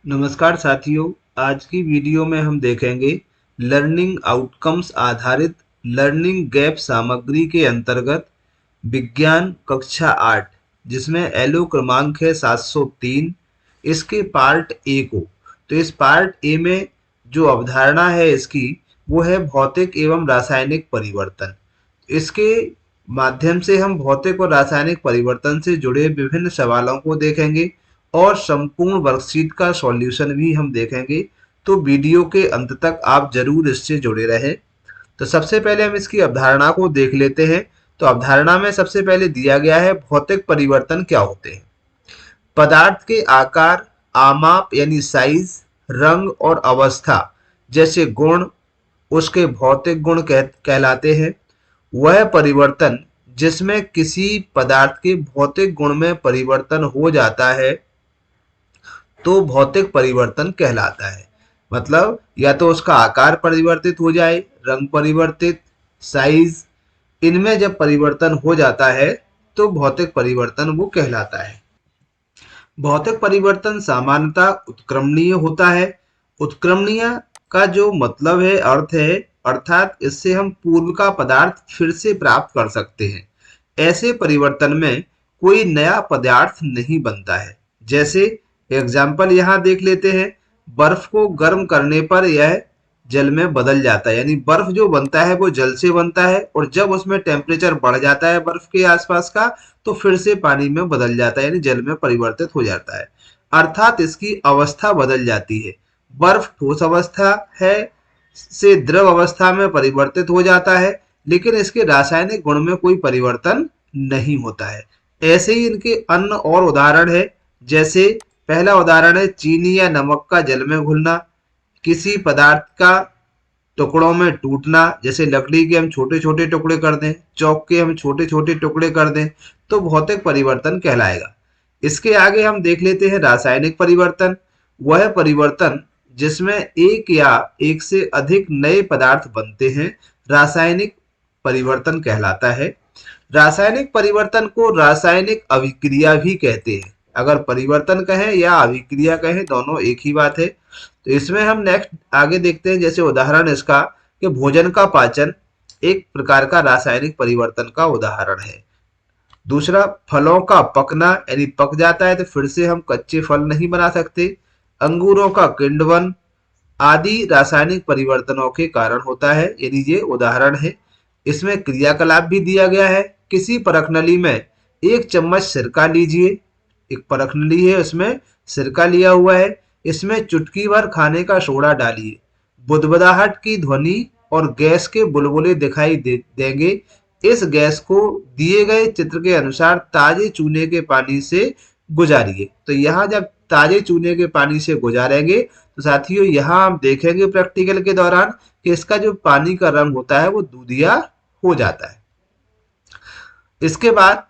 नमस्कार साथियों। आज की वीडियो में हम देखेंगे लर्निंग आउटकम्स आधारित लर्निंग गैप सामग्री के अंतर्गत विज्ञान कक्षा 8, जिसमें एलओ क्रमांक है 703। इसके पार्ट ए को, तो इस पार्ट ए में जो अवधारणा है इसकी, वो है भौतिक एवं रासायनिक परिवर्तन। इसके माध्यम से हम भौतिक और रासायनिक परिवर्तन से जुड़े विभिन्न सवालों को देखेंगे और संपूर्ण वर्कशीट का सॉल्यूशन भी हम देखेंगे। तो वीडियो के अंत तक आप जरूर इससे जुड़े रहें। तो सबसे पहले हम इसकी अवधारणा को देख लेते हैं। तो अवधारणा में सबसे पहले दिया गया है भौतिक परिवर्तन क्या होते हैं। पदार्थ के आकार, आमाप यानी साइज, रंग और अवस्था जैसे गुण उसके भौतिक गुण कहलाते हैं। वह परिवर्तन जिसमें किसी पदार्थ के भौतिक गुण में परिवर्तन हो जाता है तो भौतिक परिवर्तन कहलाता है। मतलब या तो उसका आकार परिवर्तित हो जाए, रंग परिवर्तित, साइज, इनमें जब परिवर्तन हो जाता है तो भौतिक परिवर्तन वो कहलाता है। भौतिक परिवर्तन सामान्यतः उत्क्रमणीय होता है। उत्क्रमणीय का जो मतलब है, अर्थ है, अर्थात इससे हम पूर्व का पदार्थ फिर से प्राप्त कर सकते हैं। ऐसे परिवर्तन में कोई नया पदार्थ नहीं बनता है। जैसे एग्जाम्पल यहाँ देख लेते हैं। बर्फ को गर्म करने पर यह जल में बदल जाता है, यानी बर्फ जो बनता है वो जल से बनता है, और जब उसमें टेम्परेचर बढ़ जाता है बर्फ के आसपास का, तो फिर से पानी में बदल जाता है, यानी जल में परिवर्तित हो जाता है। अर्थात इसकी अवस्था बदल जाती है। बर्फ ठोस अवस्था है से द्रव अवस्था में परिवर्तित हो जाता है, लेकिन इसके रासायनिक गुण में कोई परिवर्तन नहीं होता है। ऐसे ही इनके अन्य और उदाहरण है। जैसे पहला उदाहरण है चीनी या नमक का जल में घुलना, किसी पदार्थ का टुकड़ों में टूटना, जैसे लकड़ी के हम छोटे छोटे टुकड़े कर दें, चौक के हम छोटे छोटे टुकड़े कर दें, तो भौतिक परिवर्तन कहलाएगा। इसके आगे हम देख लेते हैं रासायनिक परिवर्तन। वह परिवर्तन जिसमें एक या एक से अधिक नए पदार्थ बनते हैं, रासायनिक परिवर्तन कहलाता है। रासायनिक परिवर्तन को रासायनिक अभिक्रिया भी कहते हैं। अगर परिवर्तन कहें या अभिक्रिया कहें, दोनों एक ही बात है। तो इसमें हम नेक्स्ट आगे देखते हैं। जैसे उदाहरण इसका कि भोजन का पाचन एक प्रकार का रासायनिक परिवर्तन का उदाहरण है। दूसरा, फलों का पकना, यानी पक जाता है तो फिर से हम कच्चे फल नहीं बना सकते। अंगूरों का किण्वन आदि रासायनिक परिवर्तनों के कारण होता है, यानी ये उदाहरण है। इसमें क्रियाकलाप भी दिया गया है। किसी परखनली में एक चम्मच सिरका लीजिए। एक परखनली है, उसमें सिरका लिया हुआ है। इसमें चुटकी भर खाने का सोडा डालिए। बुदबुदाहट की ध्वनि और गैस के बुलबुले दिखाई देंगे। इस गैस को दिए गए चित्र के अनुसार ताजे चूने के पानी से गुजारिए। तो यहाँ जब ताजे चूने के पानी से गुजारेंगे तो साथियों यहाँ हम देखेंगे प्रैक्टिकल के दौरान कि इसका जो पानी का रंग होता है वो दूधिया हो जाता है। इसके बाद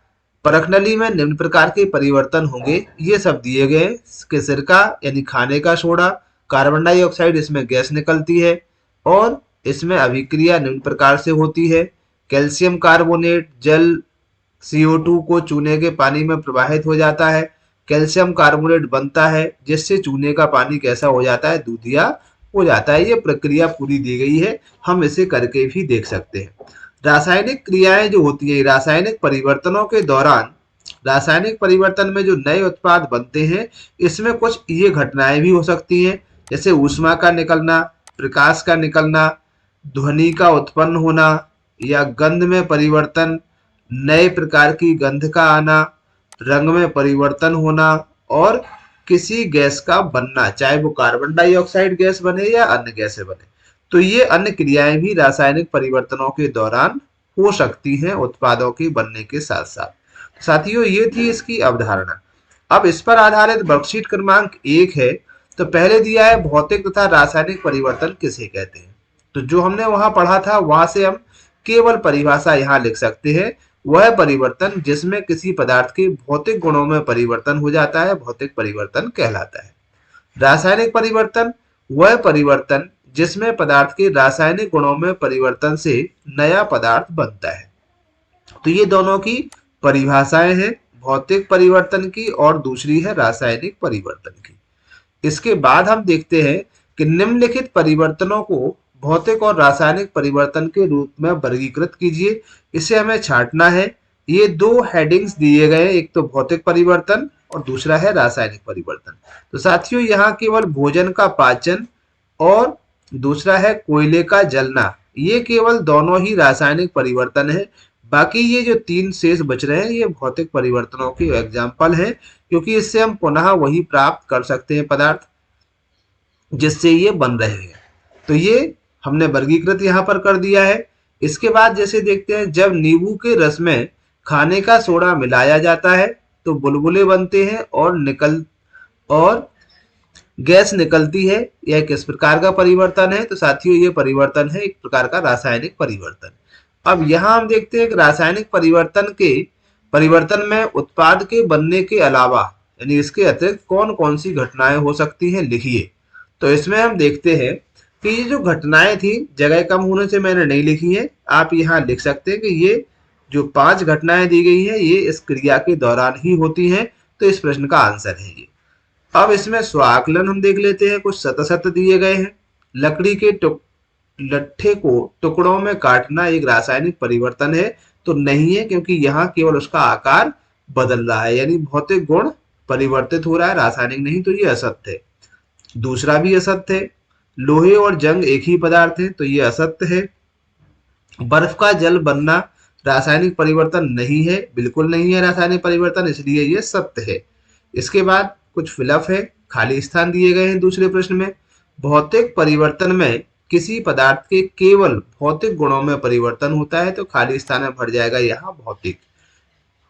परखनली में निम्न प्रकार के परिवर्तन होंगे, ये सब दिए गए कि सिरका यानी खाने का सोडा, कार्बन डाइऑक्साइड, इसमें गैस निकलती है, और इसमें अभिक्रिया निम्न प्रकार से होती है। कैल्शियम कार्बोनेट जल CO2 को चूने के पानी में प्रवाहित हो जाता है। कैल्शियम कार्बोनेट बनता है जिससे चूने का पानी कैसा हो जाता है, दूधिया हो जाता है। ये प्रक्रिया पूरी दी गई है, हम इसे करके भी देख सकते हैं। रासायनिक क्रियाएं जो होती है, रासायनिक परिवर्तनों के दौरान, रासायनिक परिवर्तन में जो नए उत्पाद बनते हैं, इसमें कुछ ये घटनाएं भी हो सकती हैं। जैसे ऊष्मा का निकलना, प्रकाश का निकलना, ध्वनि का उत्पन्न होना, या गंध में परिवर्तन, नए प्रकार की गंध का आना, रंग में परिवर्तन होना, और किसी गैस का बनना, चाहे वो कार्बन डाइऑक्साइड गैस बने या अन्य गैसें बने। तो ये अन्य क्रियाएं भी रासायनिक परिवर्तनों के दौरान हो सकती हैं उत्पादों के बनने के साथ साथ। साथियों, ये थी इसकी अवधारणा। अब इस पर आधारित वर्कशीट क्रमांक 1 है। तो पहले दिया है भौतिक तथा रासायनिक परिवर्तन किसे कहते हैं। तो जो हमने वहां पढ़ा था वहां से हम केवल परिभाषा यहाँ लिख सकते हैं। वह परिवर्तन जिसमें किसी पदार्थ के भौतिक गुणों में परिवर्तन हो जाता है, भौतिक परिवर्तन कहलाता है। रासायनिक परिवर्तन वह परिवर्तन जिसमें पदार्थ के रासायनिक गुणों में परिवर्तन से नया पदार्थ बनता है। तो ये दोनों की परिभाषाएं हैं, भौतिक परिवर्तन की और दूसरी है रासायनिक परिवर्तन की। इसके बाद हम देखते हैं कि निम्नलिखित परिवर्तनों को भौतिक और रासायनिक परिवर्तन के रूप में वर्गीकृत कीजिए। इसे हमें छांटना है। ये दो हेडिंग्स दिए गए, एक तो भौतिक परिवर्तन और दूसरा है रासायनिक परिवर्तन। तो साथियों, यहाँ केवल भोजन का पाचन और दूसरा है कोयले का जलना, ये केवल दोनों ही रासायनिक परिवर्तन है। बाकी ये जो तीन शेष बच रहे हैं ये भौतिक परिवर्तनों के एग्जाम्पल हैं, क्योंकि इससे हम पुनः वही प्राप्त कर सकते हैं पदार्थ जिससे ये बन रहे हैं। तो ये हमने वर्गीकृत यहाँ पर कर दिया है। इसके बाद जैसे देखते हैं, जब नींबू के रस में खाने का सोडा मिलाया जाता है तो बुलबुले बनते हैं और गैस निकलती है। यह किस प्रकार का परिवर्तन है? तो साथियों, ये परिवर्तन है एक प्रकार का रासायनिक परिवर्तन। अब यहाँ हम देखते हैं कि रासायनिक परिवर्तन में उत्पाद के बनने के अलावा यानी इसके अतिरिक्त कौन कौन सी घटनाएं हो सकती हैं, लिखिए। तो इसमें हम देखते हैं कि ये जो घटनाएं थी, जगह कम होने से मैंने नहीं लिखी है, आप यहाँ लिख सकते हैं कि ये जो 5 घटनाएं दी गई हैं ये इस क्रिया के दौरान ही होती हैं। तो इस प्रश्न का आंसर है ये। अब इसमें स्वाकलन हम देख लेते हैं, कुछ सतसत दिए गए हैं। लकड़ी के लट्ठे को टुकड़ों में काटना एक रासायनिक परिवर्तन है, तो नहीं है, क्योंकि यहाँ केवल उसका आकार बदल रहा है, यानी भौतिक गुण परिवर्तित हो रहा है, रासायनिक नहीं, तो ये असत्य है। दूसरा भी असत्य है। लोहे और जंग एक ही पदार्थ है, तो ये असत्य है। बर्फ का जल बनना रासायनिक परिवर्तन नहीं है, बिल्कुल नहीं है रासायनिक परिवर्तन, इसलिए ये सत्य है। इसके बाद कुछ फिलअप है, खाली स्थान दिए गए हैं दूसरे प्रश्न में। भौतिक परिवर्तन में किसी पदार्थ के केवल भौतिक गुणों में परिवर्तन होता है, तो खाली स्थान में भर जाएगा यहाँ भौतिक।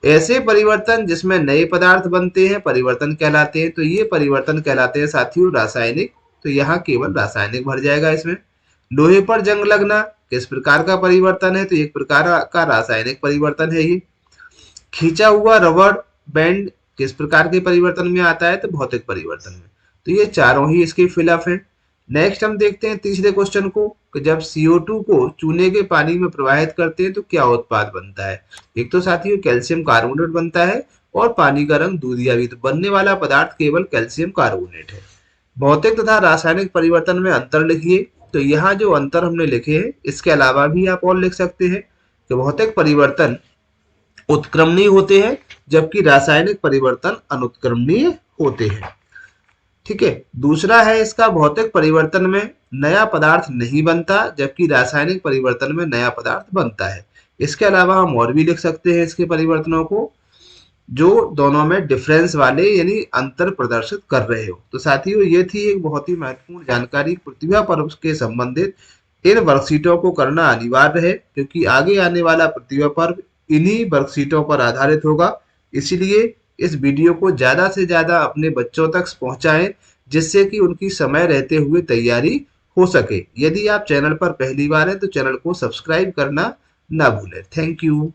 ऐसे परिवर्तन जिसमें नए पदार्थ बनते हैं परिवर्तन कहलाते हैं, तो ये परिवर्तन कहलाते हैं साथियों रासायनिक, तो यहाँ केवल रासायनिक भर जाएगा इसमें। लोहे पर जंग लगना किस प्रकार का परिवर्तन है? तो एक प्रकार का रासायनिक परिवर्तन है ये। खींचा हुआ रबड़ बैंड किस प्रकार के परिवर्तन में आता है? तो भौतिक परिवर्तन में। तो ये चारों ही इसके फिलअप है। नेक्स्ट हम देखते हैं तीसरे क्वेश्चन को कि जब CO2 को चूने के पानी में प्रवाहित करते हैं तो क्या उत्पाद बनता है? एक तो साथियों कैल्शियम कार्बोनेट बनता है और पानी का रंग दूधिया भी, तो बनने वाला पदार्थ केवल कैल्शियम कार्बोनेट है। भौतिक तथा रासायनिक परिवर्तन में अंतर लिखिए। तो यहाँ जो अंतर हमने लिखे हैं इसके अलावा भी आप और लिख सकते हैं कि भौतिक परिवर्तन उत्क्रमणीय होते हैं जबकि रासायनिक परिवर्तन अनुत्क्रमणीय होते हैं। ठीक है। दूसरा है इसका, भौतिक परिवर्तन में नया पदार्थ नहीं बनता जबकि रासायनिक परिवर्तन में नया पदार्थ बनता है। इसके अलावा हम और भी लिख सकते हैं इसके परिवर्तनों को जो दोनों में डिफरेंस वाले यानी अंतर प्रदर्शित कर रहे हो। तो साथियों, ये थी एक बहुत ही महत्वपूर्ण जानकारी प्रतिभा पर्व के संबंधित। इन वर्कशीटों को करना अनिवार्य है क्योंकि आगे आने वाला प्रतिभा पर्व इन्हीं वर्कशीटों पर आधारित होगा। इसलिए इस वीडियो को ज्यादा से ज्यादा अपने बच्चों तक पहुंचाएं जिससे कि उनकी समय रहते हुए तैयारी हो सके। यदि आप चैनल पर पहली बार हैं तो चैनल को सब्सक्राइब करना ना भूलें। Thank you.